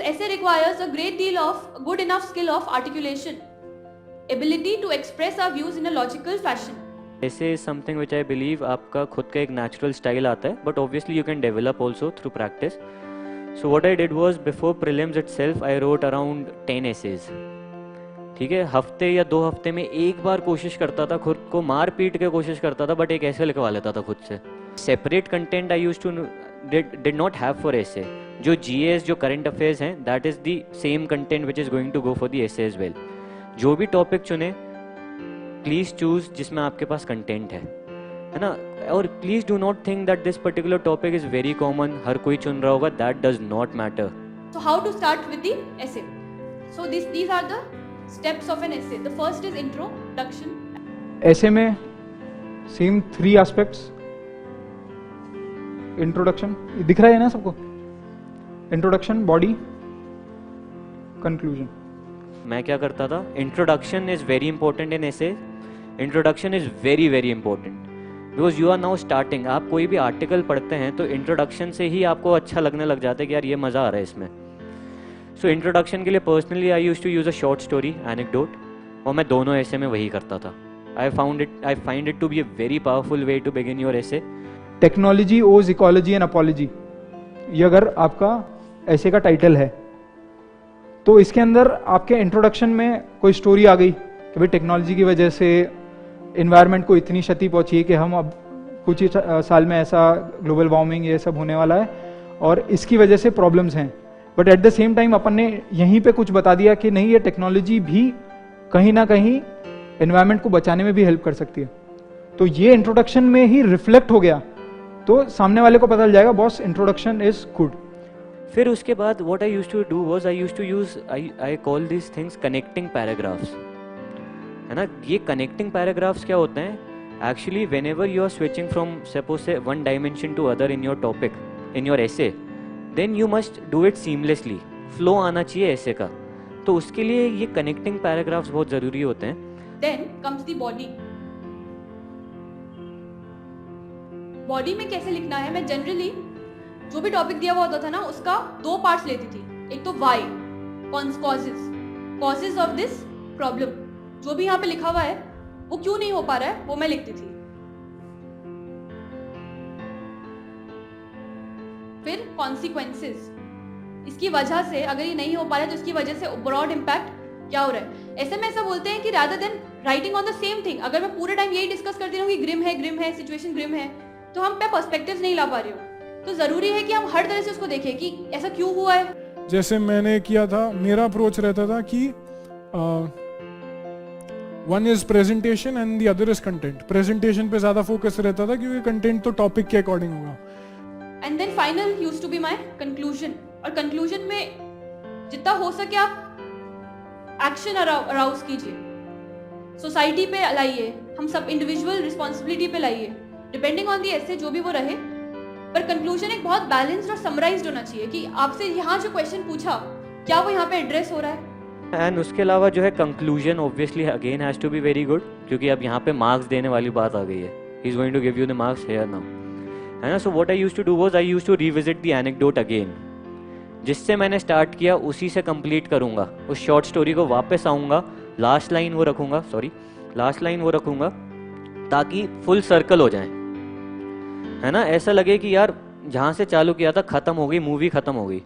Essay requires a great deal of good enough skill of articulation, ability to express our views in a logical fashion. Essay is something which I believe आपका खुद का एक natural style आता है, but obviously you can develop also through practice. So what I did was before prelims itself I wrote around 10 essays. ठीक है, हफ्ते या 2 हफ्ते में एक बार कोशिश करता था, खुद को मार पीट के कोशिश करता था, बट एक ऐसे लिखवा लेता था खुद से. Separate content I use to did not have for essay. जो GS जो करंट अफेयर्स हैं that is the same content which is going to go for the essay as well. जो भी टॉपिक चुने प्लीज चूज जिसमें आपके पास content है ना. और please do not think that this particular topic is very common, हर कोई चुन रहा होगा. That does not matter. So how to start with the essay? So these are the steps of an essay. The first is introduction. ऐसे में same 3 aspects. Introduction दिख रहा है ना सबको? Introduction, body, conclusion. मैं क्या करता था, introduction is very important in essay. Introduction is very very important because you are now starting. आप कोई भी आर्टिकल पढ़ते हैं तो इंट्रोडक्शन से ही आपको अच्छा लगने लग जाता है कि यार ये मज़ा आ रहा है इसमें. सो इंट्रोडक्शन के लिए personally I use to use a short story, anecdote, और मैं दोनों ऐसे में वही करता था. I find it to be a very powerful way to begin your essay. Technology owes ecology and apology, ये अगर आपका ऐसे का टाइटल है तो इसके अंदर आपके इंट्रोडक्शन में कोई स्टोरी आ गई कि भाई टेक्नोलॉजी की वजह से इन्वायरमेंट को इतनी क्षति पहुंची है कि हम अब कुछ ही साल में ऐसा ग्लोबल वार्मिंग ये सब होने वाला है और इसकी वजह से प्रॉब्लम्स हैं. But at the same time अपन ने यहीं पे कुछ बता दिया कि नहीं, ये टेक्नोलॉजी भी कहीं ना कहीं एनवायरनमेंट को बचाने में भी हेल्प कर सकती है. तो ये इंट्रोडक्शन में ही रिफ्लेक्ट हो गया तो सामने वाले को पता चल जाएगा बॉस इंट्रोडक्शन इज गुड. फिर उसके बाद what I used to do was I call this things connecting paragraphs, है ना. ये कनेक्टिंग पैराग्राफ्स क्या होते हैं actually, whenever you are switching from suppose say one dimension to other in your topic in your essay, then you must do it seamlessly. Flow आना चाहिए ऐसे का, तो उसके लिए ये कनेक्टिंग पैराग्राफ्स बहुत जरूरी होते हैं. Then comes the body. Body में कैसे लिखना है, मैं जनरली जो भी टॉपिक दिया हुआ होता था ना उसका 2 पार्ट्स लेती थी. एक तो why, causes of this problem, जो भी यहाँ पे लिखा हुआ है वो क्यों नहीं हो पा रहा है वो मैं लिखती थी. फिर कॉन्सिक्वेंसेस, इसकी वजह से अगर ये नहीं हो पा रहा है तो इसकी वजह से ब्रॉड इम्पैक्ट क्या हो रहा है. ऐसे में ऐसा बोलते हैं कि rather than writing on the same thing, अगर मैं पूरे टाइम यही डिस्कस करती रहूं कि ग्रिम है, सिचुएशन ग्रिम है, तो हम पे पर्सपेक्टिव्स नहीं ला पा रही हूँ. तो जरूरी है कि हम हर तरह से उसको देखें कि ऐसा क्यों हुआ है. जैसे मैंने किया था, मेरा अप्रोच रहता था कि one is presentation and the other is content. Presentation पे ज्यादा फोकस रहता था क्योंकि कंटेंट तो टॉपिक के अकॉर्डिंग होगा. And then final used to be my conclusion. और कंक्लूजन में जितना हो सके आप एक्शन अराउज कीजिए, सोसाइटी पे लाइए, हम सब इंडिविजुअल रिस्पॉन्सिबिलिटी पे लाइए, डिपेंडिंग ऑन दी ऐसे जो भी वो रहे. पर कंक्लूजन एक बहुत बैलेंस्ड और समराइज्ड होना चाहिए कि आपसे यहाँ जो क्वेश्चन पूछा क्या वो यहाँ पे एड्रेस हो रहा है. एंड उसके अलावा जो है conclusion obviously again has to be very good, क्योंकि अब यहाँ पे मार्क्स देने वाली बात आ गई है. He is going to give you the marks here now, है ना. So what I used to do was I used to revisit the anecdote again. जिससे मैंने स्टार्ट किया उसी से कंप्लीट करूंगा. उस शॉर्ट स्टोरी को वापस आऊंगा, लास्ट लाइन वो रखूंगा ताकि फुल सर्कल हो जाए, है ना. ऐसा लगे कि यार जहाँ से चालू किया था खत्म हो गई, मूवी खत्म हो गई.